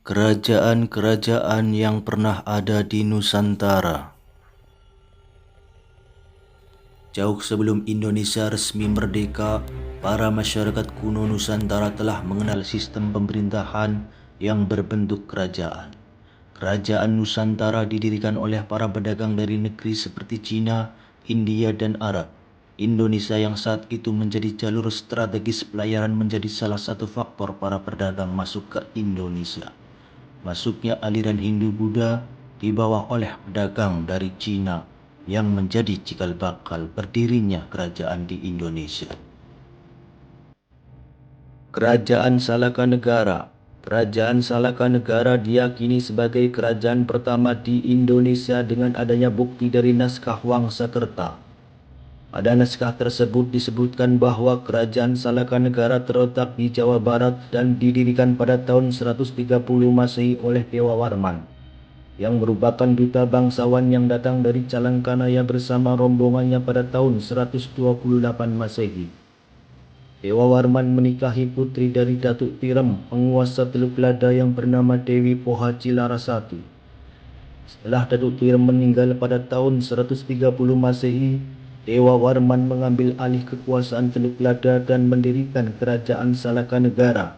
Kerajaan-kerajaan yang pernah ada di Nusantara. Jauh sebelum Indonesia resmi merdeka, para masyarakat kuno Nusantara telah mengenal sistem pemerintahan yang berbentuk kerajaan. Kerajaan Nusantara didirikan oleh para pedagang dari negeri seperti Cina, India, dan Arab. Indonesia yang saat itu menjadi jalur strategis pelayaran menjadi salah satu faktor para pedagang masuk ke Indonesia. Masuknya aliran Hindu-Buddha dibawa oleh pedagang dari Cina yang menjadi cikal bakal berdirinya kerajaan di Indonesia. Kerajaan Salaka Negara. Kerajaan Salaka Negara diyakini sebagai kerajaan pertama di Indonesia dengan adanya bukti dari naskah Wangsakerta. Pada naskah tersebut disebutkan bahwa kerajaan Salaka Negara terletak di Jawa Barat dan didirikan pada tahun 130 Masehi oleh Dewa Warman, yang merupakan duta bangsawan yang datang dari Calangkanaya bersama rombongannya pada tahun 128 Masehi. Dewa Warman menikahi putri dari Datuk Tirem, penguasa Teluk Lada yang bernama Dewi Pohaci Larasati. Setelah Datuk Tirem meninggal pada tahun 130 Masehi, Dewa Warman mengambil alih kekuasaan Teluk Lada dan mendirikan kerajaan Salaka Negara,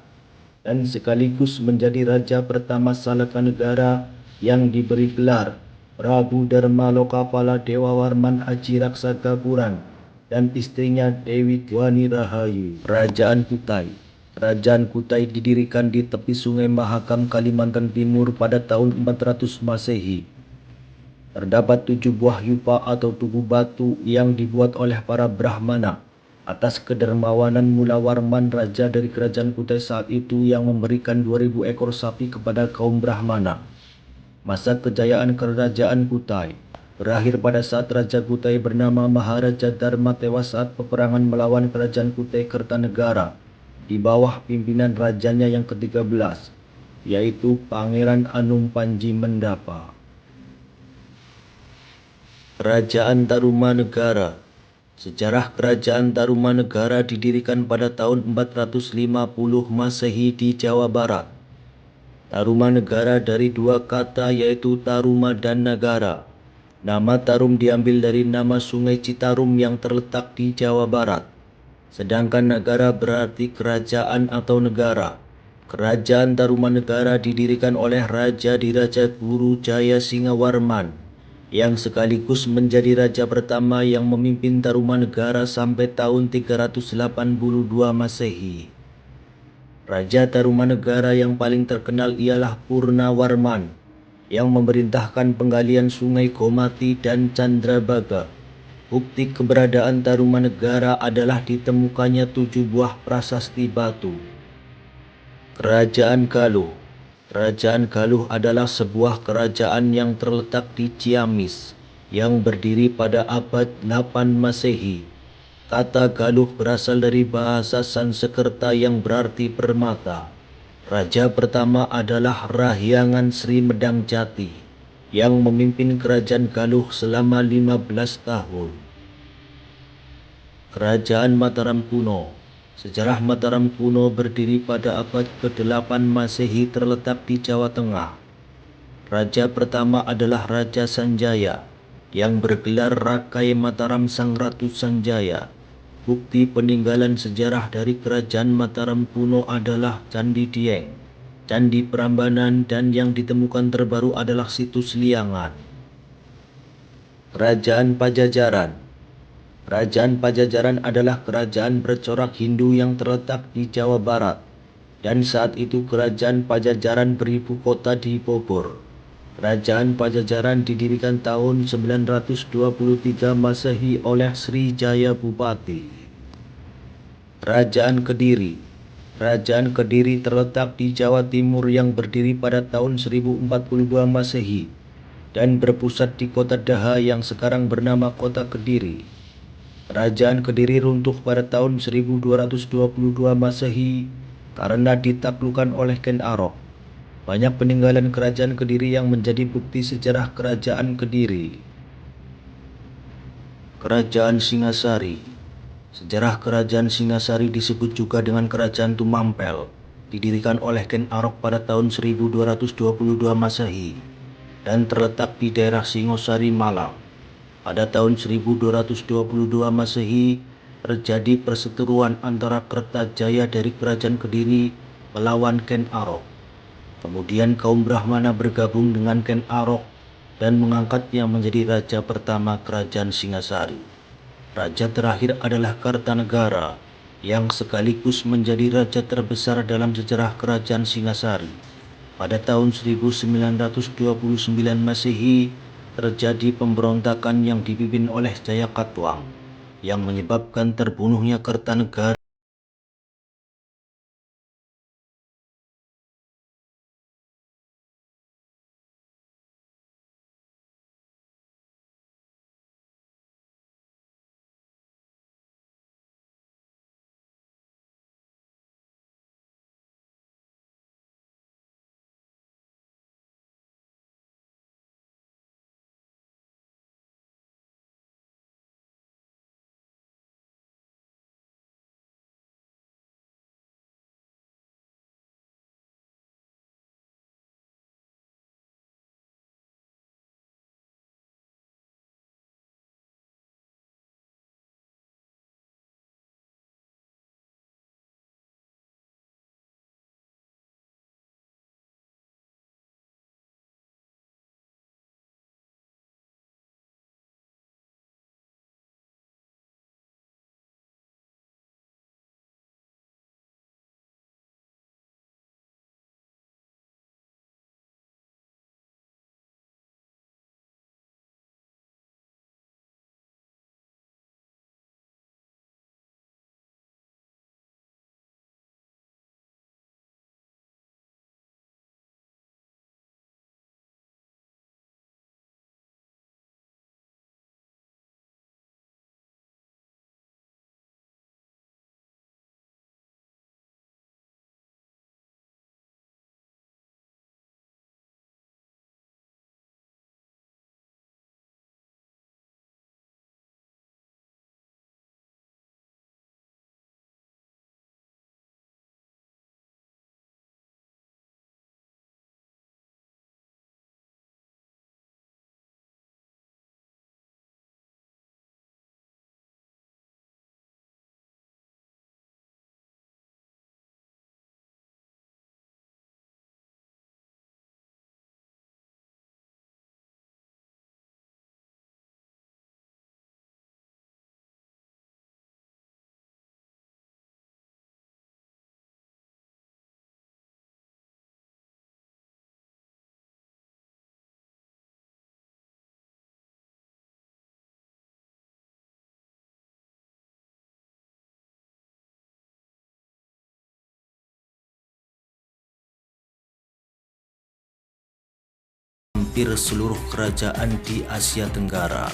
dan sekaligus menjadi raja pertama Salaka Negara yang diberi gelar Prabu Dharma Lokapala Dewa Warman Haji Raksa Gaburan dan istrinya Dewi Dwani Rahayu. Kerajaan Kutai. Kerajaan Kutai didirikan di tepi Sungai Mahakam, Kalimantan Timur pada tahun 400 Masehi. Terdapat 7 buah yupa atau tugu batu yang dibuat oleh para Brahmana atas kedermawanan Mula Warman, raja dari kerajaan Kutai saat itu, yang memberikan 2000 ekor sapi kepada kaum Brahmana. Masa kejayaan kerajaan Kutai berakhir pada saat Raja Kutai bernama Maharaja Dharma tewas saat peperangan melawan kerajaan Kutai Kertanegara di bawah pimpinan rajanya yang ke-13, yaitu Pangeran Anum Panji Mendapa. Kerajaan Tarumanegara. Sejarah kerajaan Tarumanegara didirikan pada tahun 450 Masehi di Jawa Barat. Tarumanegara dari dua kata, yaitu Taruma dan Nagara. Nama Tarum diambil dari nama Sungai Citarum yang terletak di Jawa Barat. Sedangkan Nagara berarti kerajaan atau negara. Kerajaan Tarumanegara didirikan oleh Raja Diraja Guru Jaya Singawarman, yang sekaligus menjadi raja pertama yang memimpin Tarumanegara sampai tahun 382 Masehi. Raja Tarumanegara yang paling terkenal ialah Purnawarman, yang memerintahkan penggalian Sungai Gomati dan Candrabaga. Bukti keberadaan Tarumanegara adalah ditemukannya 7 buah prasasti batu. Kerajaan Galuh. Kerajaan Galuh adalah sebuah kerajaan yang terletak di Ciamis, yang berdiri pada abad 8 Masehi. Kata Galuh berasal dari bahasa Sanskerta yang berarti permata. Raja pertama adalah Rahyangan Sri Medang Jati, yang memimpin kerajaan Galuh selama 15 tahun. Kerajaan Mataram Kuno. Sejarah Mataram kuno berdiri pada abad ke-8 Masehi, terletak di Jawa Tengah. Raja pertama adalah Raja Sanjaya, yang bergelar Rakai Mataram Sang Ratu Sanjaya. Bukti peninggalan sejarah dari kerajaan Mataram kuno adalah Candi Dieng, Candi Prambanan, dan yang ditemukan terbaru adalah situs Liangan. Kerajaan Pajajaran. Kerajaan Pajajaran adalah kerajaan bercorak Hindu yang terletak di Jawa Barat, dan saat itu kerajaan Pajajaran beribu kota di Bogor. Kerajaan Pajajaran didirikan tahun 923 Masehi oleh Sri Jaya Bupati. Kerajaan Kediri. Kerajaan Kediri terletak di Jawa Timur yang berdiri pada tahun 1042 Masehi dan berpusat di kota Daha yang sekarang bernama Kota Kediri. Kerajaan Kediri runtuh pada tahun 1222 Masehi karena ditaklukkan oleh Ken Arok. Banyak peninggalan kerajaan Kediri yang menjadi bukti sejarah kerajaan Kediri. Kerajaan Singasari. Sejarah kerajaan Singasari disebut juga dengan kerajaan Tumampel. didirikan oleh Ken Arok pada tahun 1222 Masehi dan terletak di daerah Singosari, Malang. Pada tahun 1222 Masehi, terjadi perseteruan antara Kertajaya dari Kerajaan Kediri melawan Ken Arok. Kemudian kaum Brahmana bergabung dengan Ken Arok dan mengangkatnya menjadi raja pertama Kerajaan Singasari. Raja terakhir adalah Kartanegara, yang sekaligus menjadi raja terbesar dalam sejarah Kerajaan Singasari. Pada tahun 1929 Masehi, terjadi pemberontakan yang dipimpin oleh Jayakatwang, yang menyebabkan terbunuhnya Kertanegara. Hampir seluruh kerajaan di Asia Tenggara.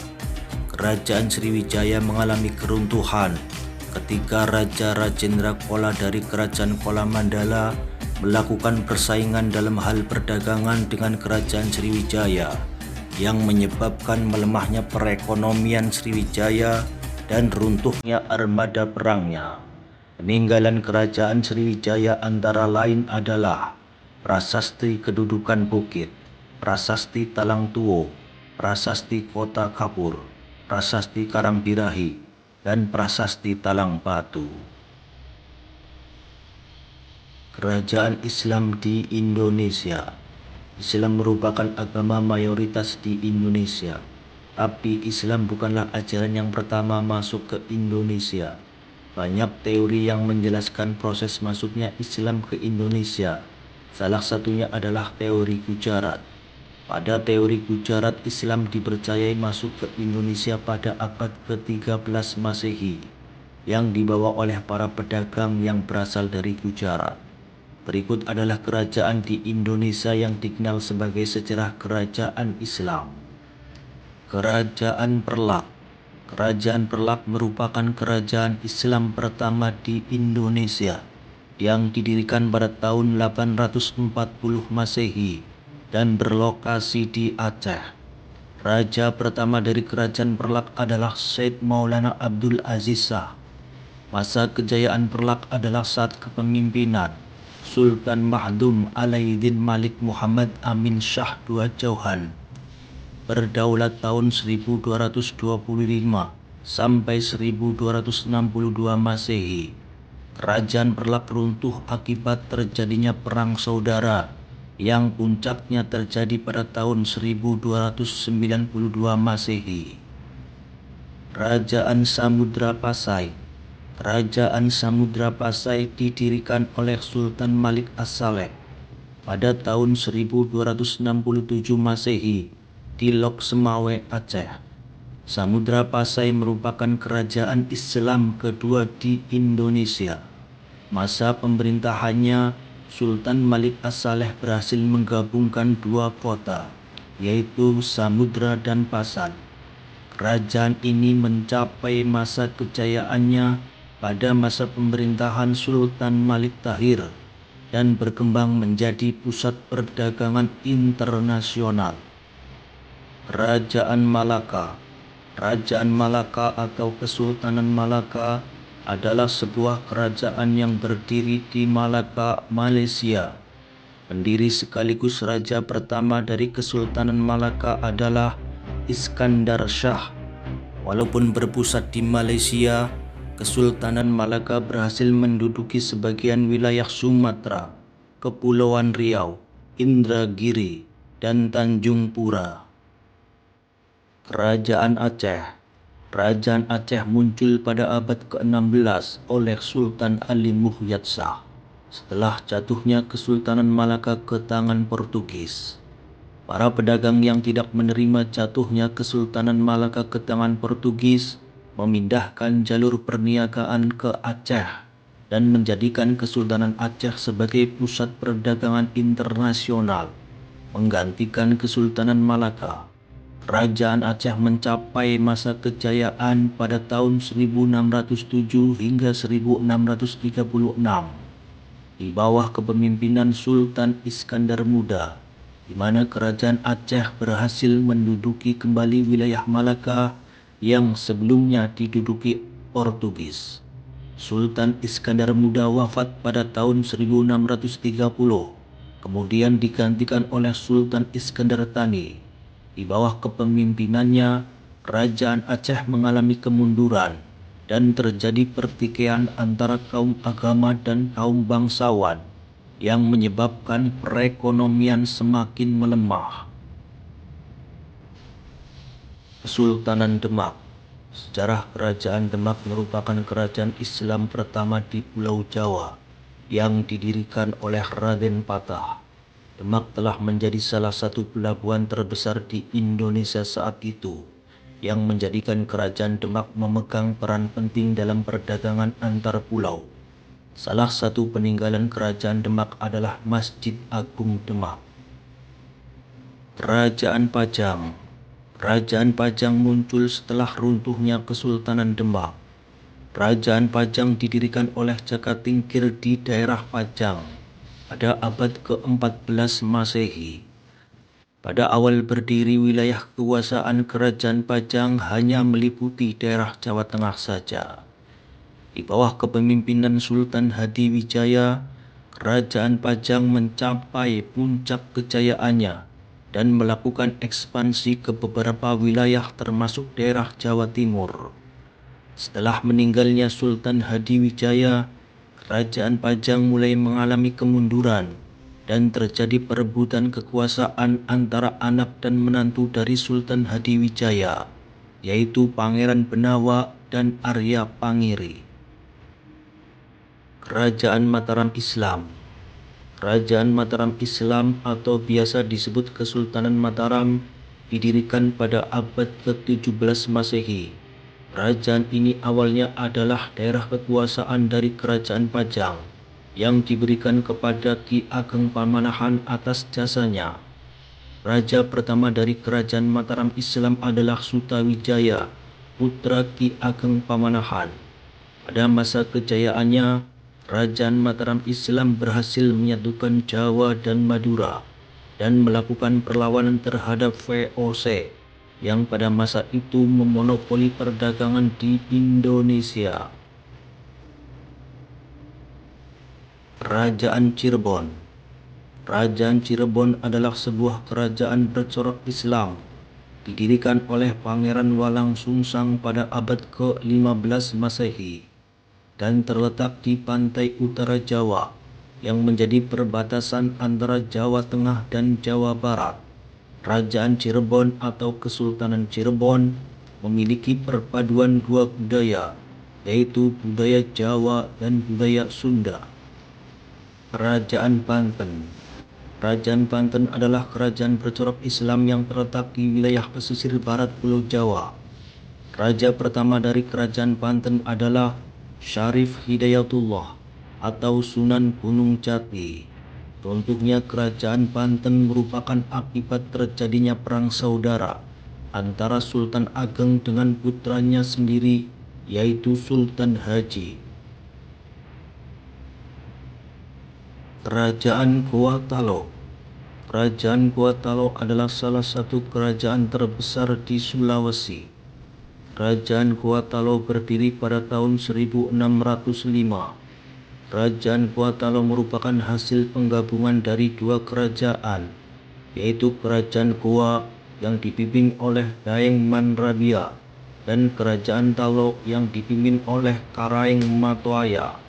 Kerajaan Sriwijaya mengalami keruntuhan ketika Raja Rajendra Chola dari Kerajaan Chola Mandala melakukan persaingan dalam hal perdagangan dengan Kerajaan Sriwijaya, yang menyebabkan melemahnya perekonomian Sriwijaya dan runtuhnya armada perangnya. Peninggalan Kerajaan Sriwijaya antara lain adalah Prasasti Kedudukan Bukit, Prasasti Talang Tuo, Prasasti Kota Kapur, Prasasti Karangbirahi, dan Prasasti Talang Batu. Kerajaan Islam di Indonesia. Islam merupakan agama mayoritas di Indonesia, tapi Islam bukanlah ajaran yang pertama masuk ke Indonesia. Banyak teori yang menjelaskan proses masuknya Islam ke Indonesia. Salah satunya adalah teori Gujarat. Pada teori Gujarat, Islam dipercayai masuk ke Indonesia pada abad ke-13 Masehi, yang dibawa oleh para pedagang yang berasal dari Gujarat. Berikut adalah kerajaan di Indonesia yang dikenal sebagai sejarah kerajaan Islam. Kerajaan Perlak. Kerajaan Perlak merupakan kerajaan Islam pertama di Indonesia yang didirikan pada tahun 840 Masehi dan berlokasi di Aceh. Raja pertama dari Kerajaan Perlak adalah Syed Maulana Abdul Aziz Shah. Masa kejayaan Perlak adalah saat kepemimpinan Sultan Mahdum Alaiddin Malik Muhammad Amin Shah II Chauhan berdaulat tahun 1225 sampai 1262 Masehi. Kerajaan Perlak runtuh akibat terjadinya perang saudara yang puncaknya terjadi pada tahun 1292 Masehi. Kerajaan Samudra Pasai. Kerajaan Samudra Pasai didirikan oleh Sultan Malik As-Saleh pada tahun 1267 Masehi di Lok Semawe, Aceh. Samudra Pasai merupakan kerajaan Islam kedua di Indonesia. Masa pemerintahannya, Sultan Malik As-Saleh berhasil menggabungkan dua kota, yaitu Samudra dan Pasan. Kerajaan ini mencapai masa kejayaannya pada masa pemerintahan Sultan Malik Tahir dan berkembang menjadi pusat perdagangan internasional. Kerajaan Malaka. Kerajaan Malaka atau Kesultanan Malaka adalah sebuah kerajaan yang berdiri di Malaka, Malaysia. Pendiri sekaligus raja pertama dari Kesultanan Malaka adalah Iskandar Shah. Walaupun berpusat di Malaysia, Kesultanan Malaka berhasil menduduki sebagian wilayah Sumatera, Kepulauan Riau, Indragiri, dan Tanjung Pura. Kerajaan Aceh. Kerajaan Aceh muncul pada abad ke-16 oleh Sultan Ali Muhyiddin Shah setelah jatuhnya Kesultanan Malaka ke tangan Portugis. Para pedagang yang tidak menerima jatuhnya Kesultanan Malaka ke tangan Portugis memindahkan jalur perniagaan ke Aceh dan menjadikan Kesultanan Aceh sebagai pusat perdagangan internasional, menggantikan Kesultanan Malaka. Kerajaan Aceh mencapai masa kejayaan pada tahun 1607 hingga 1636 di bawah kepemimpinan Sultan Iskandar Muda, di mana kerajaan Aceh berhasil menduduki kembali wilayah Malaka yang sebelumnya diduduki Portugis. Sultan Iskandar Muda wafat pada tahun 1630, kemudian digantikan oleh Sultan Iskandar Thani. Di bawah kepemimpinannya, kerajaan Aceh mengalami kemunduran dan terjadi pertikaian antara kaum agama dan kaum bangsawan yang menyebabkan perekonomian semakin melemah. Kesultanan Demak. Sejarah Kerajaan Demak merupakan kerajaan Islam pertama di Pulau Jawa yang didirikan oleh Raden Patah. Demak telah menjadi salah satu pelabuhan terbesar di Indonesia saat itu, yang menjadikan Kerajaan Demak memegang peran penting dalam perdagangan antar pulau. Salah satu peninggalan Kerajaan Demak adalah Masjid Agung Demak. Kerajaan Pajang. Kerajaan Pajang muncul setelah runtuhnya Kesultanan Demak. Kerajaan Pajang didirikan oleh Jakatingkir di daerah Pajang pada abad ke-14 Masehi. Pada awal berdiri, wilayah kekuasaan Kerajaan Pajang hanya meliputi daerah Jawa Tengah saja. Di bawah kepemimpinan Sultan Hadiwijaya, Kerajaan Pajang mencapai puncak kejayaannya dan melakukan ekspansi ke beberapa wilayah termasuk daerah Jawa Timur. Setelah meninggalnya Sultan Hadiwijaya, Kerajaan Pajang mulai mengalami kemunduran dan terjadi perebutan kekuasaan antara anak dan menantu dari Sultan Hadiwijaya, yaitu Pangeran Benawa dan Arya Pangiri. Kerajaan Mataram Islam. Kerajaan Mataram Islam atau biasa disebut Kesultanan Mataram didirikan pada abad ke-17 Masehi. Kerajaan ini awalnya adalah daerah kekuasaan dari Kerajaan Pajang yang diberikan kepada Ki Ageng Pamanahan atas jasanya. Raja pertama dari Kerajaan Mataram Islam adalah Sutawijaya, putra Ki Ageng Pamanahan. Pada masa kejayaannya, Kerajaan Mataram Islam berhasil menyatukan Jawa dan Madura dan melakukan perlawanan terhadap VOC yang pada masa itu memonopoli perdagangan di Indonesia. Kerajaan Cirebon. Kerajaan Cirebon adalah sebuah kerajaan bercorak Islam, didirikan oleh Pangeran Walang Sungsang pada abad ke-15 Masehi dan terletak di pantai utara Jawa yang menjadi perbatasan antara Jawa Tengah dan Jawa Barat. Kerajaan Cirebon atau Kesultanan Cirebon memiliki perpaduan dua budaya, yaitu budaya Jawa dan budaya Sunda. Kerajaan Banten. Kerajaan Banten adalah kerajaan bercorak Islam yang terletak di wilayah pesisir barat Pulau Jawa. Raja pertama dari kerajaan Banten adalah Syarif Hidayatullah atau Sunan Gunung Jati. Runtuhnya kerajaan Banten merupakan akibat terjadinya perang saudara antara Sultan Ageng dengan putranya sendiri, yaitu Sultan Haji. Kerajaan Gorontalo. Kerajaan Gorontalo adalah salah satu kerajaan terbesar di Sulawesi. Kerajaan Gorontalo berdiri pada tahun 1605. Kerajaan Gorontalo merupakan hasil penggabungan dari dua kerajaan, yaitu Kerajaan Goa yang dipimpin oleh Daeng Manrabia dan Kerajaan Talo yang dipimpin oleh Karaeng Matoaya.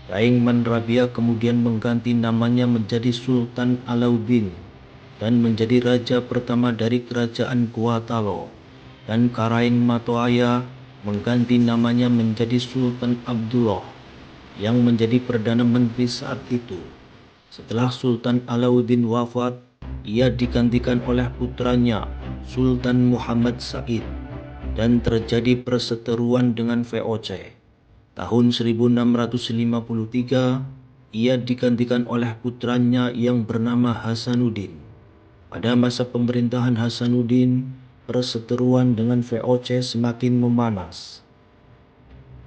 Daeng Manrabia kemudian mengganti namanya menjadi Sultan Alauddin dan menjadi raja pertama dari Kerajaan Gorontalo, dan Karaeng Matoaya mengganti namanya menjadi Sultan Abdullah yang menjadi Perdana Menteri saat itu. Setelah Sultan Alauddin wafat, ia digantikan oleh putranya Sultan Muhammad Said dan terjadi perseteruan dengan VOC. Tahun 1653, ia digantikan oleh putranya yang bernama Hasanuddin. Pada masa pemerintahan Hasanuddin, perseteruan dengan VOC semakin memanas.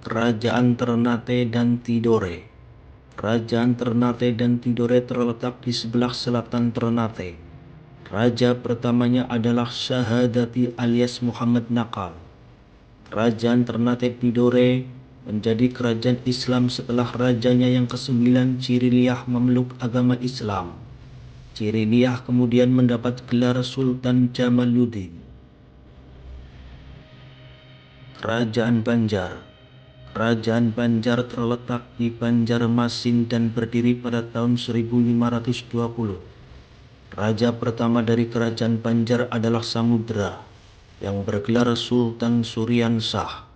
Kerajaan Ternate dan Tidore. Kerajaan Ternate dan Tidore terletak di sebelah selatan Ternate. Raja pertamanya adalah Syahadati alias Muhammad Nakal. Kerajaan Ternate Tidore menjadi kerajaan Islam setelah rajanya yang ke-9 Ciriliyah memeluk agama Islam. Ciriliyah kemudian mendapat gelar Sultan Jamaluddin. Kerajaan Banjar. Kerajaan Banjar terletak di Banjarmasin dan berdiri pada tahun 1520. Raja pertama dari kerajaan Banjar adalah Samudra yang bergelar Sultan Suryansah.